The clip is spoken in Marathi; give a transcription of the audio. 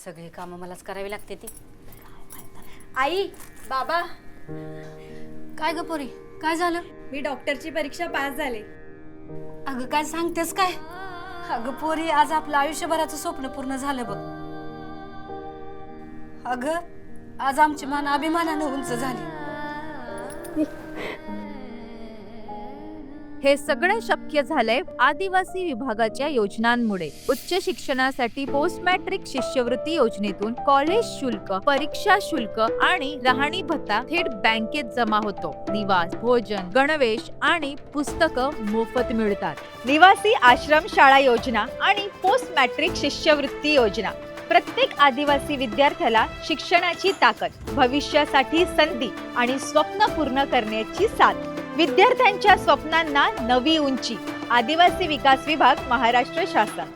सगळी कामं मलाच करावी लागते ती. आई, बाबा, काय ग पोरी, काय झालं? मी डॉक्टरची परीक्षा पास झाले. अगं काय सांगतेस काय? अगं पोरी, आज आपलं आयुष्यभराचं स्वप्न पूर्ण झालं बघ. अगं आज आमची मान अभिमानानं उंच झाली. हे सगळं शक्य झालंय आदिवासी विभागाच्या योजनांमुळे. उच्च शिक्षणासाठी पोस्ट मॅट्रिक शिष्यवृत्ती योजनेतून कॉलेज शुल्क, परीक्षा शुल्क आणि राहणी भत्ता थेट बँकेत जमा होतो. निवास, भोजन, गणवेश आणि पुस्तकं मोफत मिळतात. निवासी आश्रम शाळा योजना आणि पोस्ट मॅट्रिक शिष्यवृत्ती योजना. प्रत्येक आदिवासी विद्यार्थ्याला शिक्षणाची ताकद, भविष्यासाठी संधी आणि स्वप्न पूर्ण करण्याची साथ. विद्यार्थ्यांच्या स्वप्नांना नवी उंची. आदिवासी विकास विभाग, महाराष्ट्र शासन.